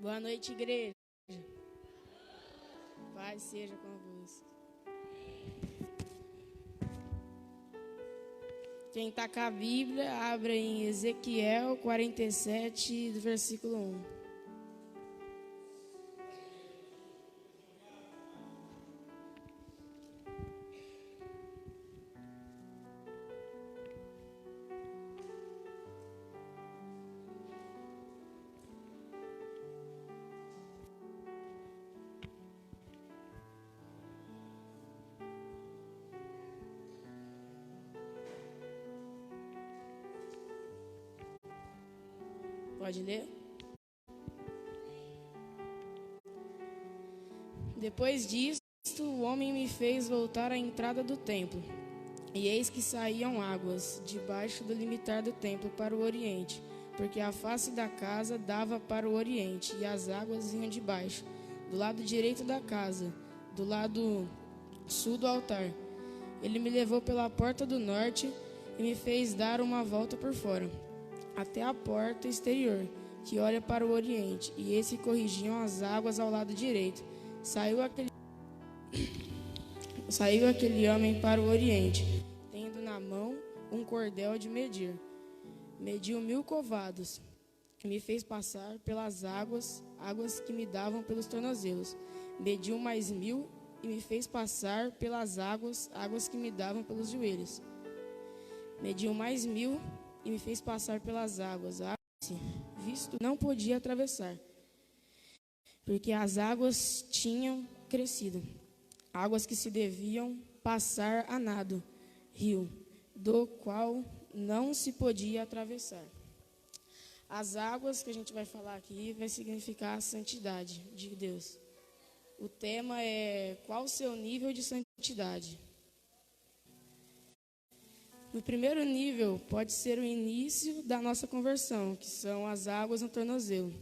Boa noite, igreja. Paz seja convosco. Quem está com a Bíblia, abra em Ezequiel 47, do versículo 1. Pode ler? Depois disto, o homem me fez voltar à entrada do templo. E eis que saíam águas debaixo do limitar do templo para o oriente, porque a face da casa dava para o oriente, e as águas iam debaixo, do lado direito da casa, do lado sul do altar. Ele me levou pela porta do norte e me fez dar uma volta por fora, até a porta exterior, que olha para o oriente, e esse corrigiam as águas ao lado direito. Saiu aquele homem para o oriente, tendo na mão um cordel de medir. Mediu 1000 covados, e me fez passar pelas águas que me davam pelos tornozelos. Mediu mais 1000, e me fez passar pelas águas que me davam pelos joelhos. Mediu mais 1000, e me fez passar pelas águas, visto não podia atravessar, porque as águas tinham crescido, águas que se deviam passar a nado, rio, do qual não se podia atravessar. As águas que a gente vai falar aqui vai significar a santidade de Deus. O tema é: qual o seu nível de santidade? No primeiro nível, pode ser o início da nossa conversão, que são as águas no tornozelo.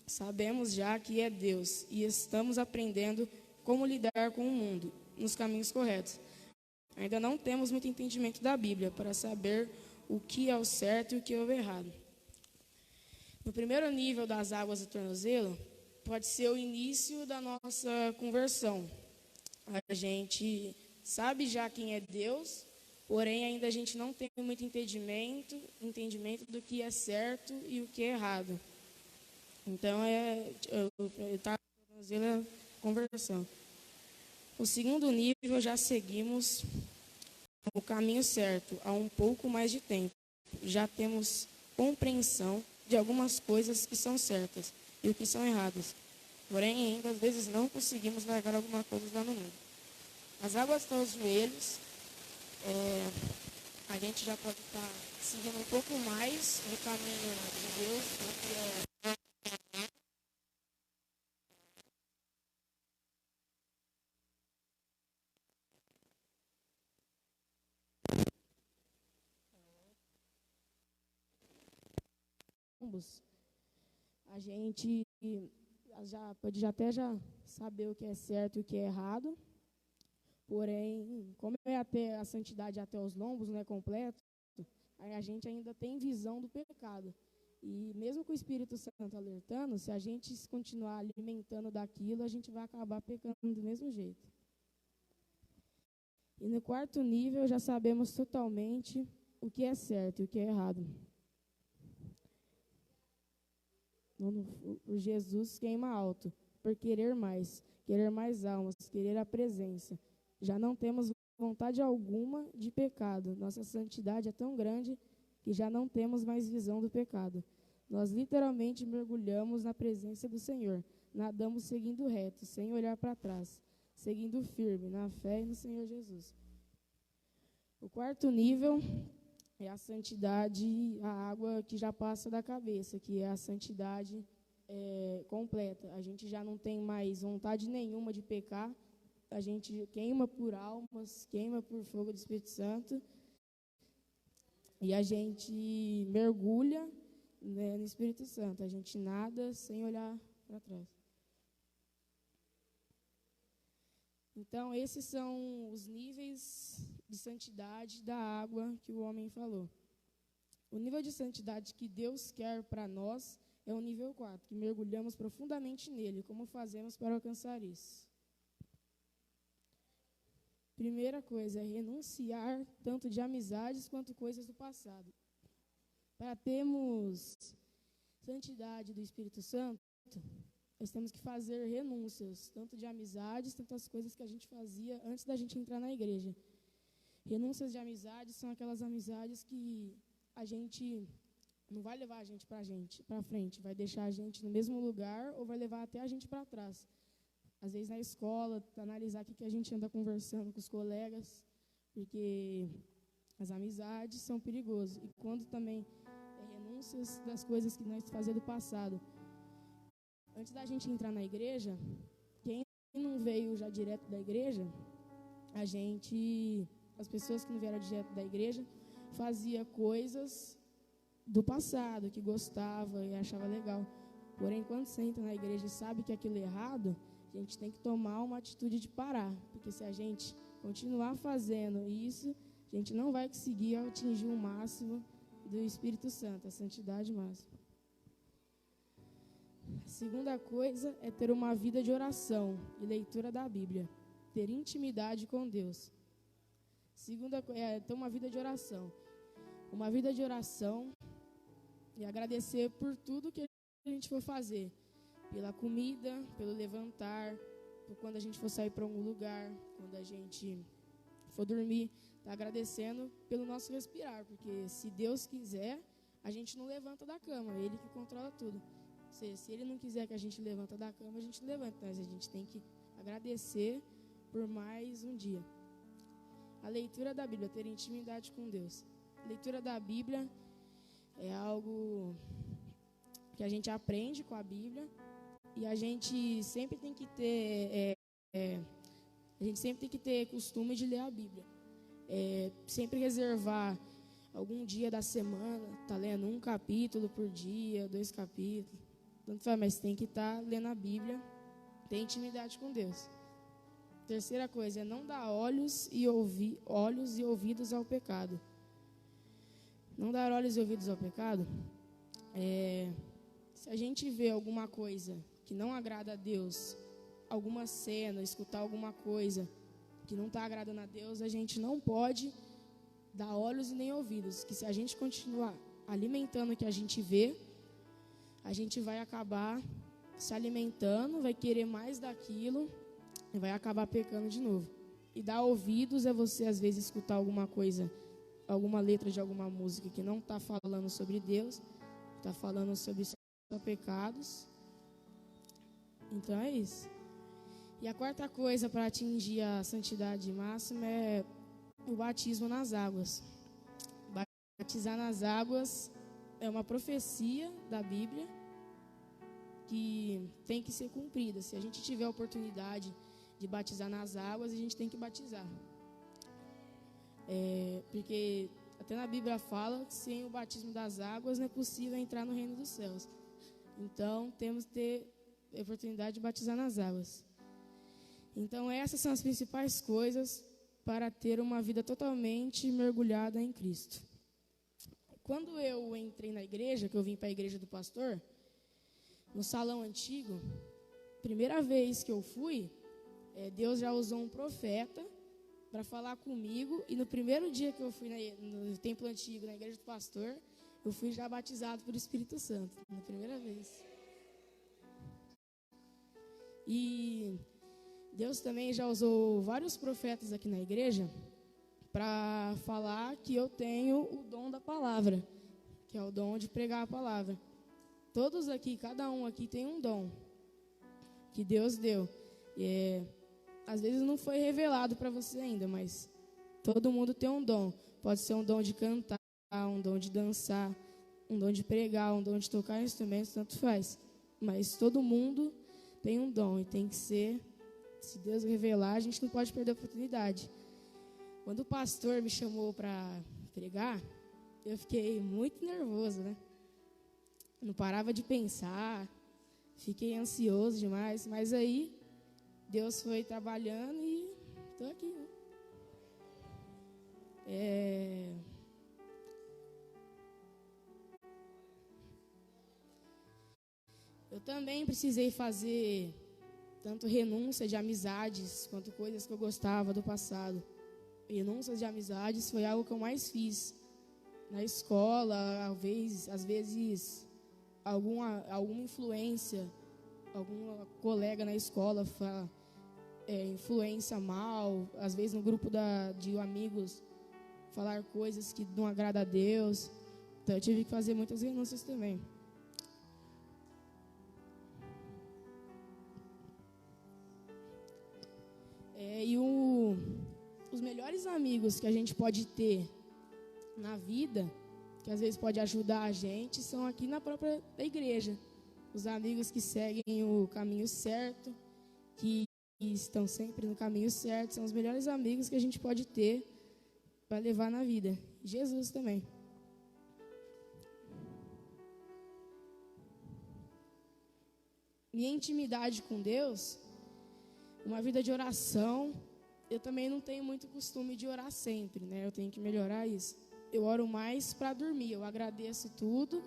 Sabemos já que é Deus e estamos aprendendo como lidar com o mundo nos caminhos corretos. Ainda não temos muito entendimento da Bíblia para saber o que é o certo e o que é o errado. No primeiro nível das águas do tornozelo, pode ser o início da nossa conversão. A gente sabe já quem é Deus, porém ainda a gente não tem muito entendimento do que é certo e o que é errado. Então, está na conversão. O segundo nível, já seguimos o caminho certo há um pouco mais de tempo. Já temos compreensão de algumas coisas que são certas e o que são erradas. Porém, ainda às vezes não conseguimos largar alguma coisa lá no mundo. As águas estão aos joelhos. A gente já pode estar seguindo um pouco mais no caminho de Deus, a gente já pode até já saber o que é certo e o que é errado. Porém, como é até a santidade até os lombos, não é completo, a gente ainda tem visão do pecado. E mesmo com o Espírito Santo alertando, se a gente continuar alimentando daquilo, a gente vai acabar pecando do mesmo jeito. E no quarto nível, já sabemos totalmente o que é certo e o que é errado. O Jesus queima alto, por querer mais almas, querer a presença. Já não temos vontade alguma de pecado. Nossa santidade é tão grande que já não temos mais visão do pecado. Nós literalmente mergulhamos na presença do Senhor. Nadamos seguindo reto, sem olhar para trás. Seguindo firme, na fé e no Senhor Jesus. O quarto nível é a santidade, a água que já passa da cabeça, que é a santidade completa. A gente já não tem mais vontade nenhuma de pecar. A gente queima por almas, queima por fogo do Espírito Santo. E a gente mergulha, no Espírito Santo. A gente nada sem olhar para trás. Então, esses são os níveis de santidade da água que o homem falou. O nível de santidade que Deus quer para nós é o nível 4, que mergulhamos profundamente nele. Como fazemos para alcançar isso? Primeira coisa é renunciar tanto de amizades quanto coisas do passado. Para termos santidade do Espírito Santo, nós temos que fazer renúncias, tanto de amizades, tanto as coisas que a gente fazia antes da gente entrar na igreja. Renúncias de amizades são aquelas amizades que a gente não vai levar a gente para frente, vai deixar a gente no mesmo lugar ou vai levar até a gente para trás. Às vezes na escola, analisar o que a gente anda conversando com os colegas, porque as amizades são perigosas. E quando também renúncias das coisas que nós fazíamos do passado. Antes da gente entrar na igreja, quem não veio já direto da igreja, as pessoas que não vieram direto da igreja, fazia coisas do passado, que gostava e achava legal. Porém, quando você entra na igreja e sabe que aquilo é errado, a gente tem que tomar uma atitude de parar. Porque se a gente continuar fazendo isso, a gente não vai conseguir atingir o máximo do Espírito Santo, a santidade máxima. A segunda coisa é ter uma vida de oração e leitura da Bíblia. Ter intimidade com Deus. Segunda coisa é ter uma vida de oração. Uma vida de oração e agradecer por tudo que a gente for fazer. Pela comida, pelo levantar, por quando a gente for sair para algum lugar, quando a gente for dormir, tá agradecendo pelo nosso respirar, porque se Deus quiser, a gente não levanta da cama, é Ele que controla tudo. Se Ele não quiser que a gente levanta da cama, a gente não levanta, mas a gente tem que agradecer por mais um dia. A leitura da Bíblia, ter intimidade com Deus. A leitura da Bíblia é algo que a gente aprende com a Bíblia. E a gente sempre tem que ter costume de ler a Bíblia. Sempre reservar algum dia da semana, tá lendo um capítulo por dia, 2 capítulos, tanto faz, mas tem que estar lendo a Bíblia, ter intimidade com Deus. Terceira coisa é não dar olhos e ouvidos ao pecado. Não dar olhos e ouvidos ao pecado se a gente vê alguma coisa que não agrada a Deus, alguma cena, escutar alguma coisa que não está agradando a Deus, a gente não pode dar olhos e nem ouvidos. Que se a gente continuar alimentando o que a gente vê, a gente vai acabar se alimentando, vai querer mais daquilo e vai acabar pecando de novo. E dar ouvidos é você, às vezes, escutar alguma coisa, alguma letra de alguma música que não está falando sobre Deus, está falando sobre seus pecados. Então é isso. E a quarta coisa para atingir a santidade máxima é o batismo nas águas. Batizar nas águas é uma profecia da Bíblia que tem que ser cumprida. Se a gente tiver a oportunidade de batizar nas águas, a gente tem que batizar. Porque até na Bíblia fala que sem o batismo das águas não é possível entrar no reino dos céus. Então temos que ter a oportunidade de batizar nas águas. Então essas são as principais coisas para ter uma vida totalmente mergulhada em Cristo. Quando eu entrei na igreja, que eu vim para a igreja do pastor, no salão antigo, primeira vez que eu fui, Deus já usou um profeta para falar comigo. E no primeiro dia que eu fui no templo antigo, na igreja do pastor, eu fui já batizado pelo Espírito Santo, na primeira vez. E Deus também já usou vários profetas aqui na igreja para falar que eu tenho o dom da palavra, que é o dom de pregar a palavra. Todos aqui, cada um aqui tem um dom que Deus deu. Às vezes não foi revelado para você ainda, mas todo mundo tem um dom. Pode ser um dom de cantar, um dom de dançar, um dom de pregar, um dom de tocar instrumentos, tanto faz. Mas todo mundo tem um dom e tem que ser, se Deus revelar, a gente não pode perder a oportunidade. Quando o pastor me chamou para pregar, eu fiquei muito nervoso, né? Não parava de pensar, fiquei ansioso demais, mas aí Deus foi trabalhando e estou aqui, né? Eu também precisei fazer tanto renúncia de amizades, quanto coisas que eu gostava do passado. Renúncias de amizades foi algo que eu mais fiz. Na escola, às vezes alguma influência, algum colega na escola influência mal, às vezes no grupo de amigos, falar coisas que não agradam a Deus. Então eu tive que fazer muitas renúncias também. Os melhores amigos que a gente pode ter na vida, que às vezes pode ajudar a gente, são aqui na própria igreja. Os amigos que seguem o caminho certo, que estão sempre no caminho certo, são os melhores amigos que a gente pode ter para levar na vida. Jesus também. Minha intimidade com Deus, uma vida de oração. Eu também não tenho muito costume de orar sempre, né? Eu tenho que melhorar isso. Eu oro mais para dormir. Eu agradeço tudo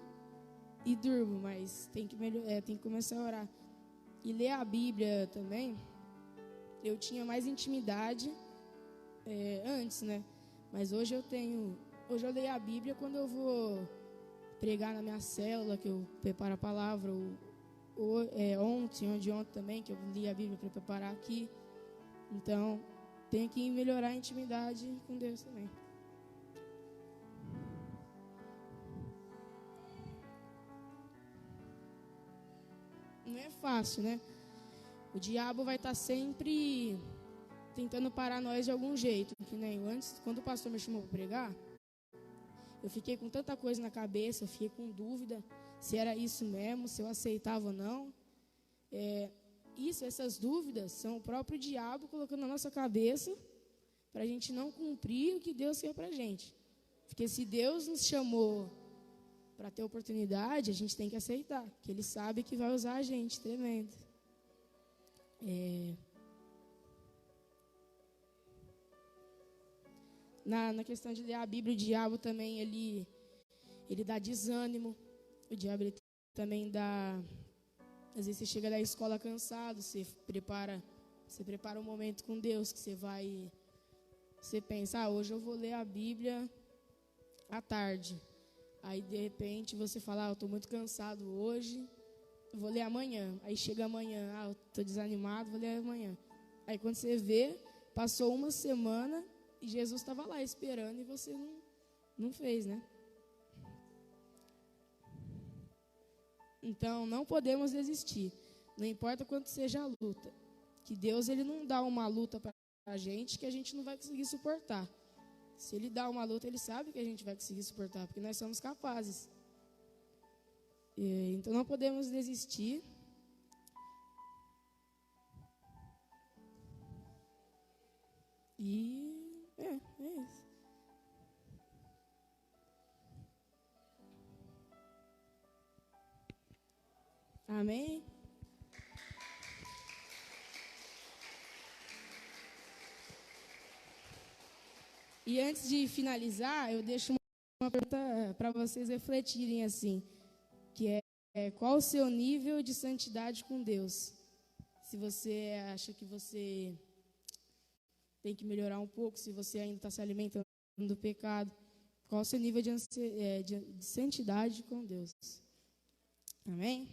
e durmo, mas tem que começar a orar. E ler a Bíblia também. Eu tinha mais intimidade antes, né? Mas hoje eu leio a Bíblia quando eu vou pregar na minha célula, que eu preparo a palavra. Ontem também, que eu li a Bíblia para preparar aqui. Então, tenho que melhorar a intimidade com Deus também. Não é fácil, né? O diabo vai estar sempre tentando parar nós de algum jeito. Que nem antes, quando o pastor me chamou para pregar, eu fiquei com tanta coisa na cabeça, eu fiquei com dúvida se era isso mesmo, se eu aceitava ou não. Essas dúvidas são o próprio diabo colocando na nossa cabeça para a gente não cumprir o que Deus quer para a gente. Porque se Deus nos chamou para ter oportunidade, a gente tem que aceitar, que Ele sabe que vai usar a gente, tremendo. Na questão de ler a Bíblia, o diabo também, ele dá desânimo. O diabo ele também dá... Às vezes você chega da escola cansado, você prepara um momento com Deus, que você pensa, hoje eu vou ler a Bíblia à tarde. Aí, de repente, você fala, eu estou muito cansado hoje, vou ler amanhã. Aí chega amanhã, eu estou desanimado, vou ler amanhã. Aí, quando você vê, passou uma semana e Jesus estava lá esperando e você não fez, né? Então, não podemos desistir. Não importa quanto seja a luta. Que Deus ele não dá uma luta para a gente que a gente não vai conseguir suportar. Se Ele dá uma luta, Ele sabe que a gente vai conseguir suportar, porque nós somos capazes. Então, não podemos desistir. É isso. Amém? E antes de finalizar, eu deixo uma pergunta para vocês refletirem assim, que qual o seu nível de santidade com Deus? Se você acha que você tem que melhorar um pouco, se você ainda está se alimentando do pecado, qual o seu nível de santidade com Deus? Amém?